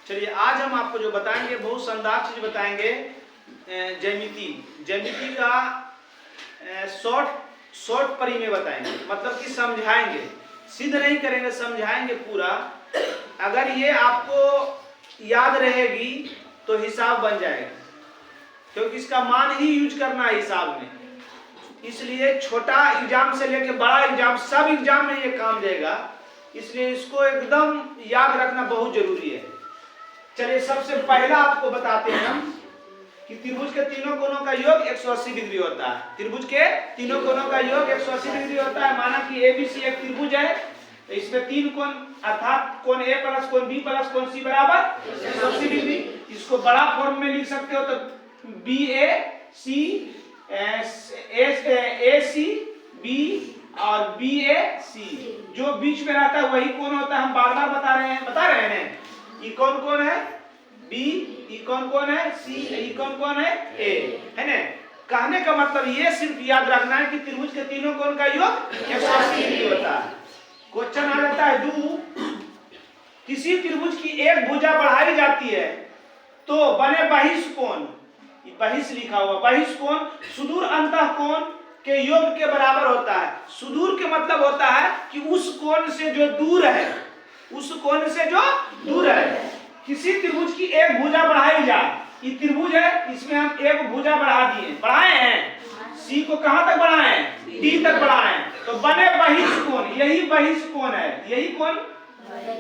चलिए आज हम आपको जो बताएंगे बहुत शानदार चीज बताएंगे, ज्यामिति का शॉर्ट परी में बताएंगे, मतलब कि समझाएंगे, सिद्ध नहीं करेंगे, समझाएंगे पूरा। अगर ये आपको याद रहेगी तो हिसाब बन जाएगा, क्योंकि इसका मान ही यूज करना है हिसाब में। इसलिए छोटा एग्जाम से लेकर बड़ा एग्जाम, सब एग्जाम में ये काम देगा, इसलिए इसको एकदम याद रखना बहुत जरूरी है। चलिए सबसे पहला आपको बताते हैं हम कि त्रिभुज के तीनों कोनों का योग 180 डिग्री होता है। त्रिभुज के तीनों कोनों का योग 180 डिग्री होता है। माना कि ABC एक त्रिभुज है, तो इसमें तीन कोण अर्थात कोण A प्लस कोण B प्लस कोण C बराबर 180 डिग्री। इसको बड़ा फॉर्म में लिख सकते हो तो AC B और BAC, जो बीच में रहता है वही कोण होता है। हम बार बार बता रहे हैं ये कौन है B, ये कौन है C, ये कौन है A, है ना। कहने का मतलब ये सिर्फ याद रखना है कि त्रिभुज के तीनों कोण का योग 180 डिग्री होता है। क्वेश्चन आ जाता है किसी त्रिभुज की एक भुजा बढ़ाई जाती है तो बने बहिष्कोण, बहिष लिखा हुआ, बहिष्कोण सुदूर अंतःकोण के योग के बराबर होता है। सुदूर के मतलब होता है कि उस कोण से जो दूर है, उस कोण से जो दूर है। किसी त्रिभुज की एक भुजा बढ़ाई जाए, ये त्रिभुज है, इसमें हम एक भुजा बढ़ाए हैं। C को कहां तक बढ़ाए हैं? D तक बढ़ाए हैं, तो बने बहिष्कोण। यही बहिष्कोण है, यही कोण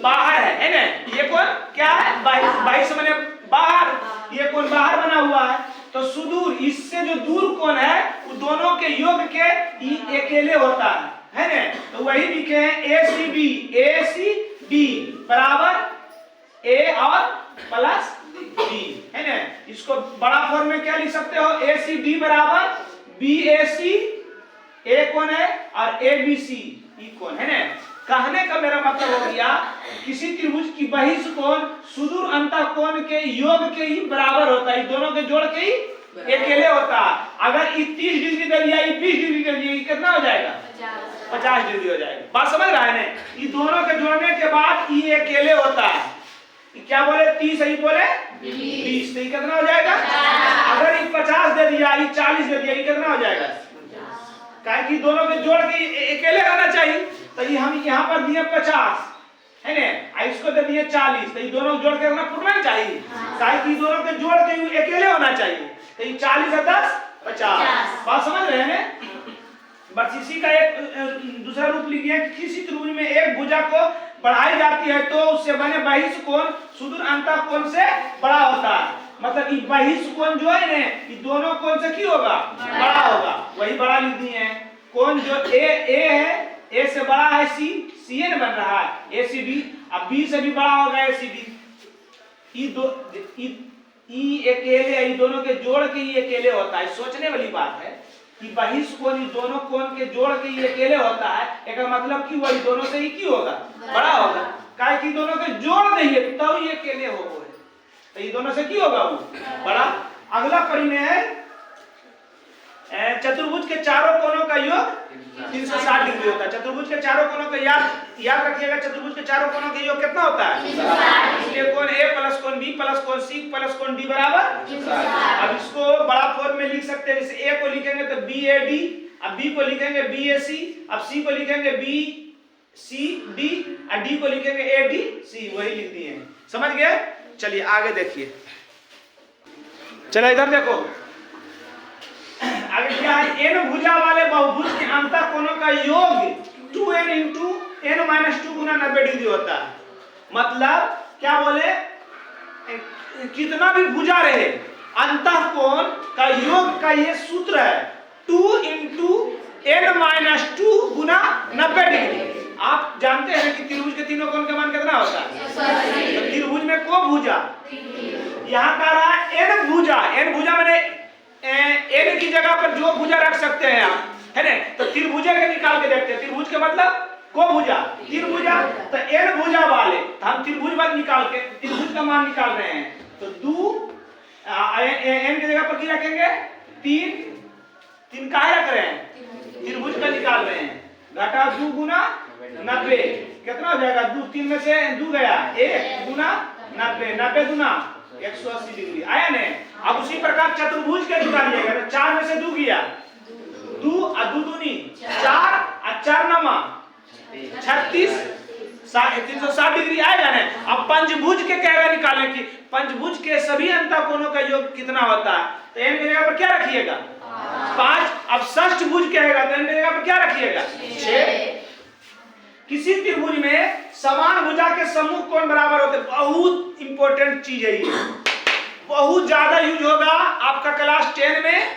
बाहर है ना। ये कोण क्या है? बहिष माने बाहर, ये कोण बाहर बना हुआ है। तो सुदूर, इससे जो दूर कोण है वो दोनों के योग के अकेले होता है ना। तो वही लिखे हैं ACB बराबर A और प्लस B, है ना। इसको बड़ा फॉर्म में क्या लिख सकते हो? ACD बराबर BAC, A कौन है और ABC ई कौन है ना। कहने का मेरा मतलब हो गया किसी त्रिभुज की बहिष्कोण सुदूर अंतःकोण के योग के ही बराबर होता है, दोनों के जोड़ के ही अकेले होता है। अगर ये 30 डिग्री दे दिया, ये 20 डिग्री दे दिया, ये कितना हो जाएगा? 50 डिग्री हो जाएगा। बात समझ रहा है ना। ये दोनों के जोड़ने के बाद ये अकेले होता है। क्या बोले? 30 ही बोले 20, तो ये कितना हो जाएगा? अगर ये 50 दे दिया, ये 40 दे दिया, ये कितना हो जाएगा? काहे कि दोनों के जोड़ के अकेले रहना चाहिए। तो ये हम यहाँ पर दिए 50, है ना, इसको दे दिए 40, तो ये दोनों जोड़ के फुटना चाहिए। काहे कि दोनों के जोड़ के अकेले होना चाहिए। तो ये 40 है 10 50। बात समझ रहे हैं? बस इसी का एक दूसरा रूप लिखिए कि किसी त्रिभुज में एक भुजा को बढ़ाई जाती है तो उससे बने बहिष्कोण सुदूर अंतःकोण से बड़ा होता है। मतलब ये बहिष्कोण जो है ना, ये दोनों कोण से क्या होगा? बड़ा होगा। वही बड़ा लिख दिए हैं। कोण जो A है, A से बड़ा है CN बन रहा है ACB, अब B से भी बड़ा होगा ACB। ये अकेले, ये दोनों के जोड़ के ये अकेले होता है। सोचने वाली बात है कि बहिष्कोण दोनों कोण के जोड़ के ये अकेले होता है। एक मतलब कि वही दोनों से ही क्यों होगा? बड़ा होगा। काहे कि दोनों के जोड़ देंगे तब ये अकेले होगा, तो ये दोनों से क्यों होगा? वो बड़ा। अगला परी में है चतुर्भुज के चारों कोनों का योग 360 डिग्री होता है। चतुर्भुज के चारों कोनों का याद रखिएगा, चतुर्भुज के चारों कोनों का योग कितना होता है? इसलिए कोण A प्लस कोण B प्लस कोण C प्लस कोण D बराबर। अब इसको बड़ा फॉर्म में लिख सकते हैं। जैसे A को लिखेंगे तो BAD, अब B को लिखेंगे BAC, अब C को लिखेंगे BCD और D को लिखेंगे ADC। वही लिख दिए हैं। समझ गए? चलिए आगे देखिए। चलो इधर देखो, आगे क्या है? n भुजा वाले बहुभुज के अंतःकोणों का योग 2n इंटू n-2 गुना 90 डिग्री होता है। मतलब क्या बोले? कितना भी भुजा रहे, अंतःकोण का योग का ये सूत्र है 2 इंटू n-2 गुना 90 डिग्री। आप जानते हैं कि त्रिभुज के तीनों कोण का मान कितना होता है? तो त्रिभुज में को भुजा? यहाँ कह रहा है n भुजा। n भुजा मैंने n की जगह पर जो भुजा रख सकते हैं आप, है ना। तो त्रिभुजा के निकाल के देखते हैं। त्रिभुज के मतलब को भुजा, त्रिभुजा। तो n भुजा वाले, तो हम त्रिभुज वाले निकाल के त्रिभुज का मान निकाल रहे हैं। तो n की जगह पर क्या रखेंगे? 3 काहे रख रहे हैं? त्रिभुज का निकाल रहे हैं। घटा 2 गुना 90 कितना हो जाएगा? 2 3 में से 2 गया, 1 गुना 90, 90 दूना 180 डिग्री आया ने। अब उसी प्रकार चतुर्भुज के निकालिएगा तो 4 में से 2 गया, 2 और 2 दूनी 4 और 4 नमा 36, 360 डिग्री आएगा ना। अब पंचभुज के कह रहे निकालने की, पंचभुज के सभी अंतःकोणों का योग कितना होता है, तो n की जगह पर क्या रखिएगा 5। अब षष्ठ भुज कहेगा तो n की जगह पर क्या रखिएगा 6। किसी त्रिभुज में समान भुजा के सम्मुख कोण बराबर होते, बहुत इंपॉर्टेंट चीज है ये, बहुत ज्यादा यूज होगा आपका क्लास 10 में,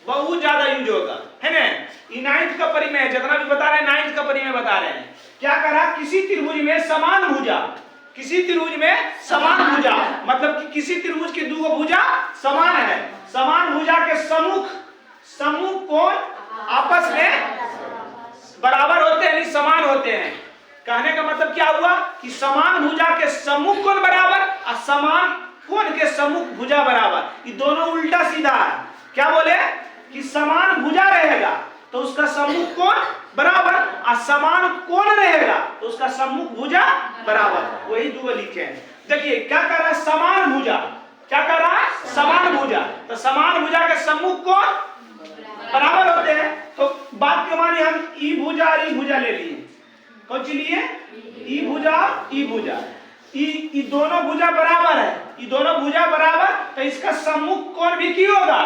बहुत ज्यादा यूज होगा, है ना। ये 9th का परिमेय जितना भी बता रहे हैं 9th का परिमेय बता रहे हैं। क्या करा, किसी त्रिभुज में समान भुजा, किसी त्रिभुज में समान भुजा मतलब कि किसी त्रिभुज की 2 भुजा समान है, समान भुजा के सम्मुख कोण आपस में बराबर होते हैं, समान होते हैं। कहने का मतलब क्या हुआ कि समान भुजा के सम्मुख कोण बराबर और समान कोण के सम्मुख भुजा बराबर, ये दोनों उल्टा सीधा है। क्या बोले कि समान भुजा रहेगा तो उसका सम्मुख कोण बराबर और समान कोण रहेगा तो उसका सम्मुख भुजा बराबर, वही 2 लिखे हैं। देखिए क्या कर रहा है, समान भुजा, क्या कर रहा है समान भुजा, तो समान भुजा के सम्मुख कोण बराबर होते हैं। तो बात के माने हम ई भुजा और ई भुजा ले लिए, कौन सी लिए ई भुजा ई भुजा, ई दोनों भुजा बराबर है, ये दोनों भुजा बराबर तो इसका सम्मुख कोण भी की होगा,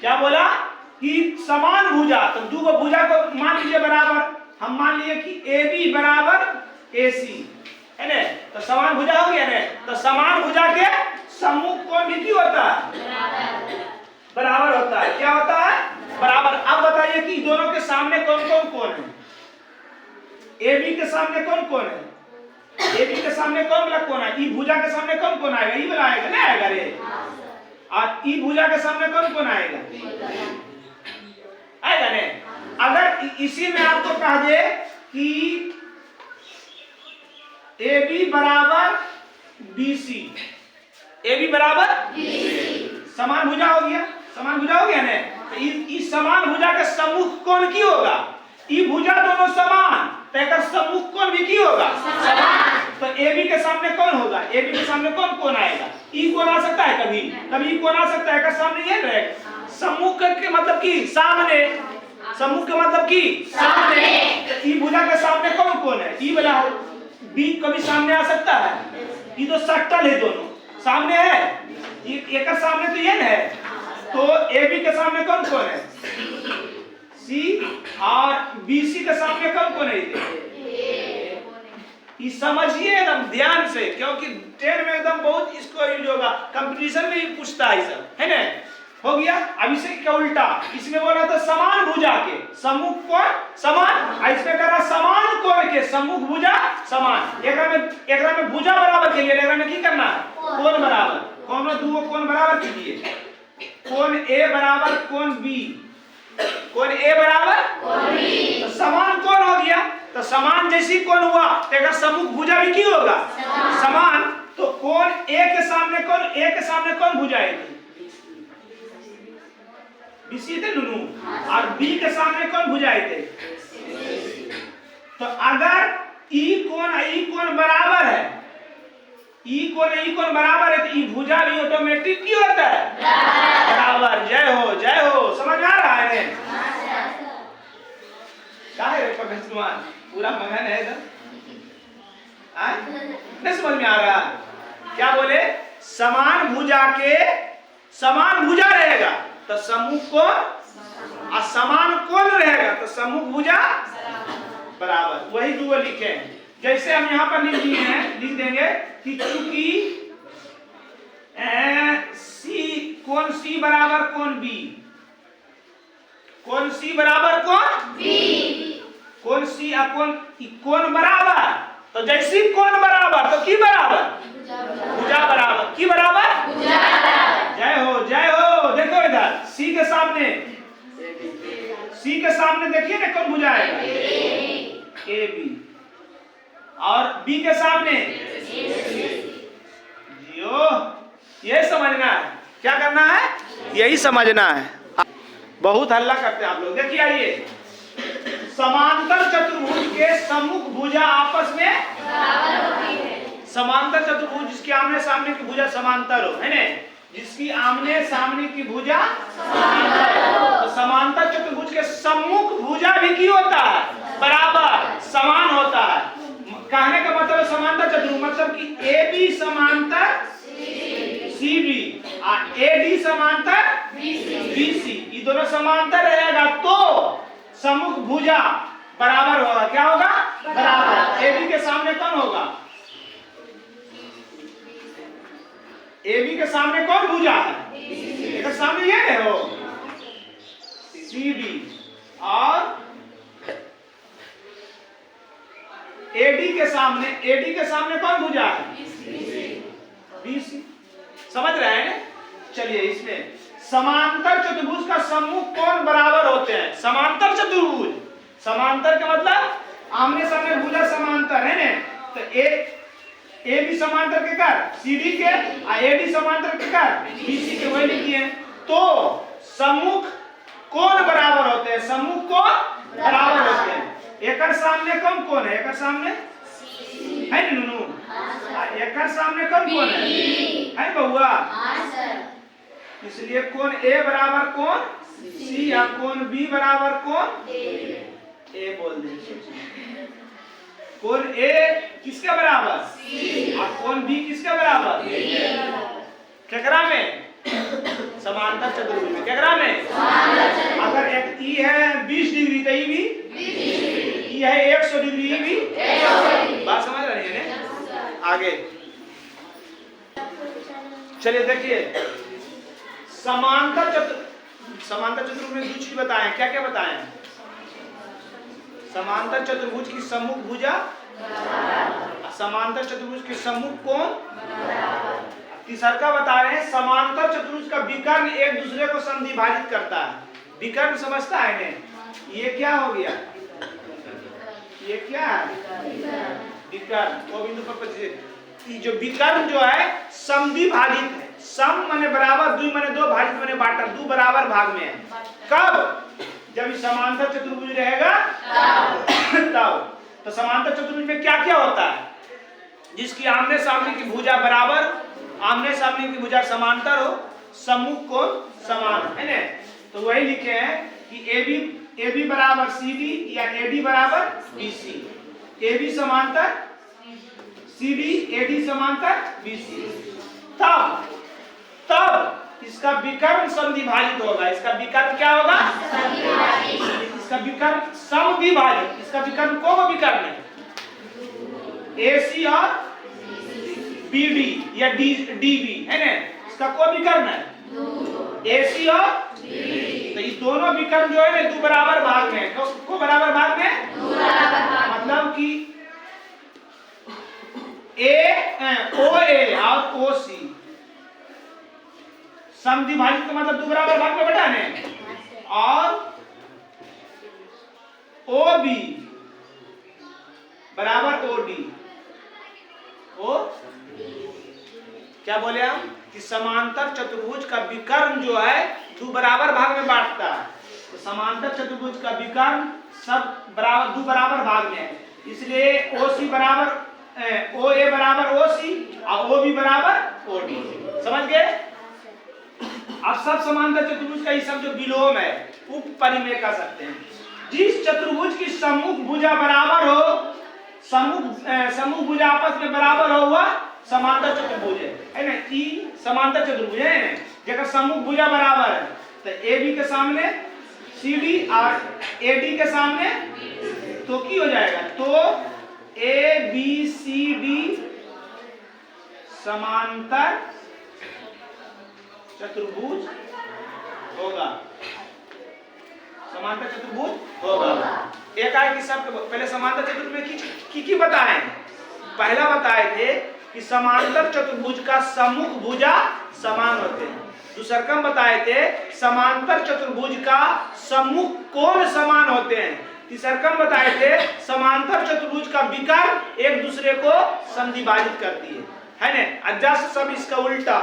क्या बोला कि समान भुजा, तो 2 भुजा को मान लीजिए बराबर, हम मान लिए कि AB बराबर AC है ना, तो समान भुजा हो गया ना। तो समान भुजा के सम्मुख कोण भी की होता है बराबर होता है, क्या होता है बराबर। अब बताइए कि दोनों के सामने कौन कौन कोण है, AB के सामने कौन कौन है, AB के सामने कौन वाला कोण है, ई भुजा के सामने कौन कौन आएगा, ई वाला आएगा ना, आएगा रे। और ई भुजा के सामने कौन कौन आएगा, आएगा ने। अगर इसी में आपको कह दे कि AB बराबर BC, AB बराबर समान भुजा हो गया, समान भुजा हो गया ना। तो इस समान भुजा के सम्मुख कोण की होगा, ई भुजा दोनों समान तो एक सम्मुख कोण भी की होगा समान। तो AB के सामने कौन होगा, AB के सामने कौन कोण आएगा, ई कोण आ सकता है, कभी कभी कोण आ सकता है, सामने ये रहेगा। सम्मुख के मतलब की सामने, सम्मुख का मतलब की सामने, ई भुजा के सामने कौन कौन है, ई वाला बी कभी सामने आ सकता है, ये तो सट्टल है, दोनों सामने है, एक सामने तो ये है। तो AB के सामने कौन कौन है C, और BC के सामने कौन कौन है, ये समझिए एकदम ध्यान से, क्योंकि 10 में एकदम बहुत इसको यूज होगा, कंपटीशन में ही पूछता है सब, है ना। हो गया। अब इसे क्या उल्टा, इसमें बोला था समान भुजा के सम्मुख कोण समान, इसमें कह रहा समान कोण के सम्मुख भुजा समान। एकरा में भुजा बराबर के लिए एकरा में की करना है कोण बराबर, कौन 2 कोण बराबर कीजिए, कोण A बराबर कोण B, कोण A बराबर कोण B, तो समान कोण हो गया। तो समान जैसी कोण हुआ तो अगर सम्मुख भुजा भी की होगा समान, तो कोण A के सामने कोण A के सामने कौन भुजा है BC थे नुनू, और B के सामने कौन भुजाए थे। तो अगर ई कोण बराबर है, ई कोण बराबर है तो ई भुजा भी ऑटोमेटिक की होता है बराबर। जय हो जय हो, समझ आ रहा है क्या है पकड़वान, पूरा मगन है इधर, नहीं समझ में आ रहा। क्या बोले, समान भुजा के समान भुजा रहेगा तो सम्मुख कोण और समान कोण रहेगा तो सम्मुख भुजा बराबर, वही 2 लिखे हैं। जैसे हम यहाँ पर लिख दिए हैं, लिख देंगे कि चूंकि कोण C बराबर कोण B, कोण C बराबर कोण B, कोण C और कोण बराबर, तो जैसी कोण बराबर तो की बराबर भुजा बराबर, की बराबर भुजा बराबर। जय हो जय हो। देखो इधर C के सामने देखिए ना कौन भुजा है AB, और B के सामने जियो, ये समझना है, क्या करना है यही समझना है। बहुत हल्ला करते हैं आप लोग। देखिए आइए, समांतर चतुर्भुज के सम्मुख भुजा आपस में बराबर होती है, समांतर चतुर्भुज जिसकी आमने सामने की भुजा समांतर हो, है ना, जिसकी आमने सामने की भुजा समांतर हो। तो समांतर चतुर्भुज के सम्मुख भुजा भी की होता है, बराबर समान होता है। कहने का मतलब समांतर चतुर्भुज मतलब कि ए बी समांतर सी बी और ए डी समांतर बी सी, ये दोनों समांतर रहेगा तो सम्मुख भुजा बराबर होगा। क्या होगा? बराबर। ए बी के सामने कौन होगा? ए बी के सामने कौन भुजा है? एक सामने ये है हो सी डी और एडी के सामने कौन भुजा है? B C. समझ रहे हैं? चलिए इसमें समांतर चतुर्भुज का सम्मुख कोण बराबर होते हैं। समांतर चतुर्भुज, समांतर का मतलब आमने सामने भुजा समांतर है ना, तो ए बी समांतर के कर सी डी के और ए डी समांतर के कर बी सी के, वही लिखिए। तो सम्मुख कोण बराबर होते हैं, सम्मुख कोण बराबर होते हैं। एकर सामने कौन कौन है? एकर सामने है नुनू, एकर सामने कौन कौन है बउआ? इसलिए कोण ए बराबर कोण सी या कोण बी बराबर कोण ए बोल दे। कोण ए किसके बराबर? सी। और कोण बी किसके बराबर? केकरा में? समांतर चतुर्भुज में। केकरा में? अगर एक ई है 20 डिग्री तो ई भी ई है 100 डिग्री, ई भी बात समझ रही है ना? आगे चलिए देखिए समांतर चतुर्भुज में कुछ बताएं। क्या क्या बताएं? समांतर चतुर्भुज की सम्मुख भुजा, समांतर चतुर्भुज के सम्मुख कोण, तीसरा बता रहे हैं समांतर चतुर्भुज का विकर्ण एक दूसरे को समद्विभाजित करता है। विकर्ण समझता है ने? ये क्या हो गया? ये क्या है? विकर्ण। वो बिंदु पर जो विकर्ण जो है समद्विभाजित है। सम माने बराबर, द्वि माने दो, भाजित माने बांटा, दो बराबर भाग में है। कब? जब समांतर चतुर्भुज रहेगा तब। तो समांतर चतुर्भुज में क्या क्या होता है? जिसकी आमने सामने की भुजा बराबर, आमने सामने की भुजा समांतर हो, सम्मुख कोण समान है ना, तो वही लिखे हैं कि ए बी बराबर सी डी या ए डी बराबर बी सी। ए बी समांतर सी डी, ए डी समांतर बी सी। तब इसका विकर्ण समद्विभाजित होगा। इसका विकर्ण क्या होगा? इसका विकर्ण समद्विभाजित। इसका विकर्ण कौन विकर्ण है? ए सी और बी डी या डी बी है ना, इसका कोई विकर्ण है ए सी और तो ये दोनों विकर्ण जो है ना दो बराबर भाग में, को बराबर भाग में मतलब कि ओ ए और ओ सी समद्विभाजित का मतलब दो बराबर भाग में बटाने, और ओ बी बराबर ओ डी। ओ क्या बोले हम कि समांतर चतुर्भुज का विकर्ण जो है दो बराबर भाग में बांटता है। तो समांतर चतुर्भुज का विकर्ण सब बराबर दो बराबर भाग में है, इसलिए ओ सी बराबर ओ ए बराबर ओ सी और ओ बी बराबर ओ डी। समझ गए? अब सब समांतर चतुर्भुज का ये सब जो विलोम है उप परिमेय कह सकते हैं। जिस चतुर्भुज की सम्मुख भुजा बराबर हो, सम्मुख भुजा आपस में बराबर हो हुआ समांतर चतुर्भुज है ना। ई समांतर चतुर्भुज है ना, जेकर सम्मुख भुजा बराबर है, तो ए बी के सामने सी डी और ए डी के सामने तो की हो जाएगा, तो ए बी सी डी समांतर चतुर्भुज होगा। समांतर चतुर्भुज होगा। एक आए कि सब पहले समांतर चतुर्भुज में की बताए? पहला बताए थे कि समांतर चतुर्भुज का सम्मुख भुजा समान होते हैं। दूसरा क्रम बताए थे समांतर चतुर्भुज का सम्मुख कोण समान होते हैं। तीसरा क्रम बताए थे समांतर चतुर्भुज का विकर्ण एक दूसरे को समद्विभाजित करती है ना। जस्ट सब इसका उल्टा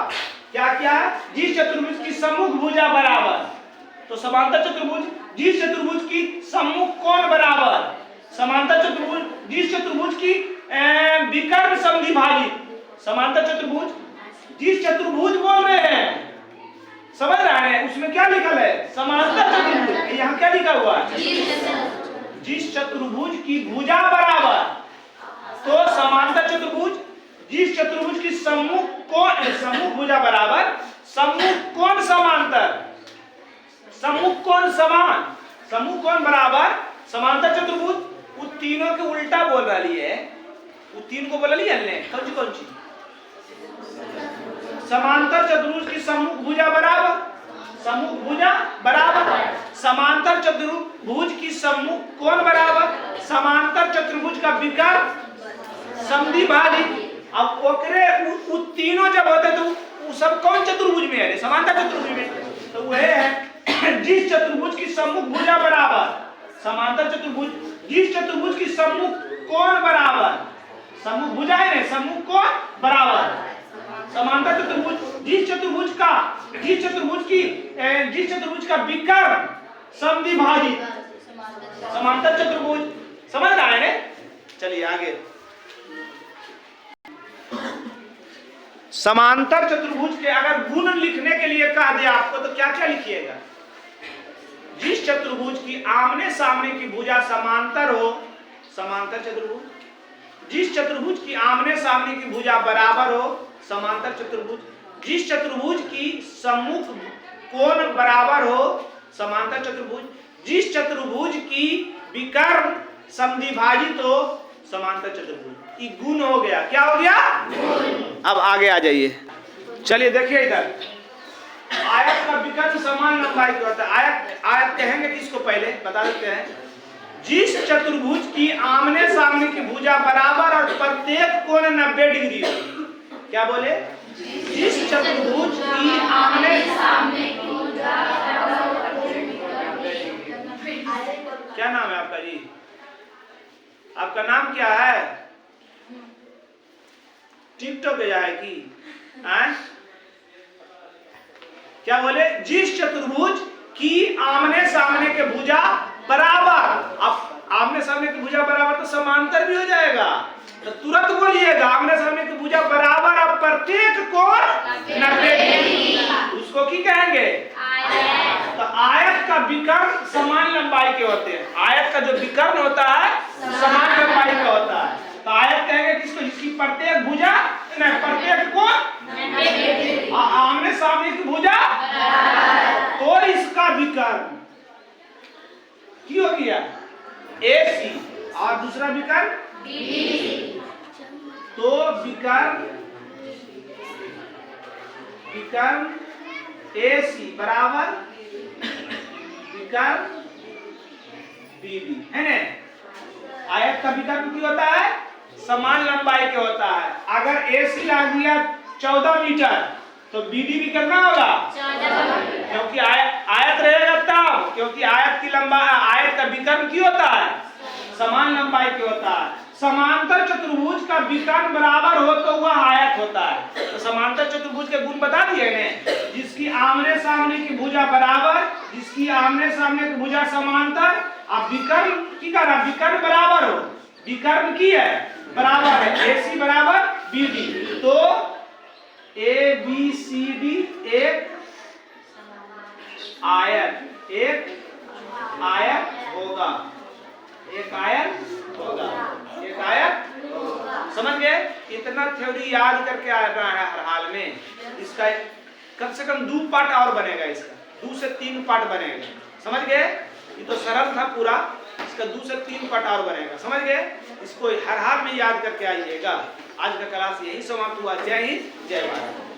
क्या क्या? जिस चतुर्भुज की सम्मुख भुजा बराबर, तो समांतर चतुर्भुज जिस चतुर्भुज की सम्मुख कोण बराबर, समांतर चतुर्भुज जिस चतुर्भुज की विकर्ण समद्विभाजित समांतर चतुर्भुज, जिस चतुर्भुज बोल रहे हैं, समझ रहे हैं, उसमें क्या लिखा है? समांतर चतुर्भुज। यहाँ क्या लिखा हुआ है? जिस चतुर्भुज की भुजा बराबर, तो समांतर चतुर्भुज। जिस चतुर्भुज की सम्मुख कोण, सम्मुख भुजा बराबर, सम्मुख कोण समांतर, सम्मुख कोण समान, सम्मुख कोण बराबर समांतर चतुर्भुज। उन तीनों के उल्टा बोल रही है, उन तीन को बोल रही है कौन सी? समांतर चतुर्भुज की सम्मुख भुजा बराबर, सम्मुख भुजा बराबर, समांतर चतुर्भुज की सम्मुख कोण बराबर, समांतर चतुर्भुज का विकर्ण समद्विभाजित। अब ओकरे उ तीनों जब होते तो वो सब कौन चतुर्भुज में है? समांतर चतुर्भुज में। तो वह है जिस चतुर्भुज की सम्मुख भुजा बराबर, समांतर चतुर्भुज, जिस चतुर्भुज की सम्मुख कोण बराबर, सम्मुख भुजा है ना, सम्मुख कोण बराबर, समांतर चतुर्भुज, जिस चतुर्भुज का विकर्ण समद्विभाजित समांतर चतुर्भुज। समझ रहा है ना? चलिए आगे। समांतर चतुर्भुज के अगर गुण लिखने के लिए कहा दिया आपको तो क्या क्या लिखिएगा? जिस चतुर्भुज की आमने सामने की भुजा समांतर हो, समांतर चतुर्भुज। जिस चतुर्भुज की आमने सामने की भुजा बराबर हो, समांतर चतुर्भुज। जिस चतुर्भुज की सम्मुख कोण बराबर हो, समांतर चतुर्भुज। जिस चतुर्भुज की विकर्ण समद्विभाजित हो, समांतर चतुर्भुज। ये गुण हो गया। क्या हो गया? अब आगे आ जाइए। चलिए देखिए इधर, आयत का विकर्ण समान लंबाई का होता है। आयत कहेंगे किसको? पहले बता देते हैं। जिस चतुर्भुज की आमने सामने की भुजा बराबर और प्रत्येक कोण 90 डिग्री हो। क्या बोले? जिस चतुर्भुज की आमने सामने की भुजा क्या नाम है आपका जी? आपका नाम क्या है? टिकटॉक पे जाए की? क्या बोले? जिस चतुर्भुज की आमने सामने के भुजा बराबर। अब आमने सामने की भुजा बराबर तो समांतर भी हो जाएगा, तो तुरंत बोलिएगा आमने सामने की भुजा बराबर अब प्रत्येक कोण 90 डिग्री, उसको की कहेंगे? तो आयत का विकर्ण समान लंबाई के होते हैं। आयत का जो विकर्ण होता है समान लंबाई का होता है। तो आयत कहेंगे किसको? जिसकी प्रत्येक भुजा नहीं, प्रत्येक कोण आमने सामने की भुजा, तो इसका विकर्ण की हो गया AC और दूसरा विकर्ण BD। तो विकर्ण AC बराबर विकर्ण BD है ना। आयत का विकर्ण क्या होता है? समान लंबाई के होता है। अगर AC ला दिया 14 मीटर तो BD भी करना होगा, क्योंकि आयत रहेगा तब, क्योंकि आयत की लंबाई, आयत का विकर्ण क्या होता है? समान लंबाई के होता है। समांतर चतुर्भुज का विकर्ण बराबर हो तो वह आयत होता है। तो समांतर चतुर्भुज के गुण बता दिए ने। जिसकी आमने सामने की भुजा बराबर, जिसकी आमने सामने की भुजा समांतर, अब विकर्ण की करा? विकर्ण बराबर हो, विकर्ण की है बराबर है, AC बराबर BD। तो ABCD एक आयत, एक आयत होगा, एक आयत होगा, एक आयत होगा। समझ गए? इतना थ्योरी याद करके आ रहा है हर हाल में। इसका कम से कम 2 पार्ट और बनेगा, इसका 2 से 3 पार्ट बनेगा। समझ गए? ये तो सरल था पूरा, इसका 2 से 3 पार्ट और बनेगा। समझ गए? इसको हर हाल में याद करके आइएगा। आज का क्लास यही समाप्त हुआ। जय हिंद, जय भारत।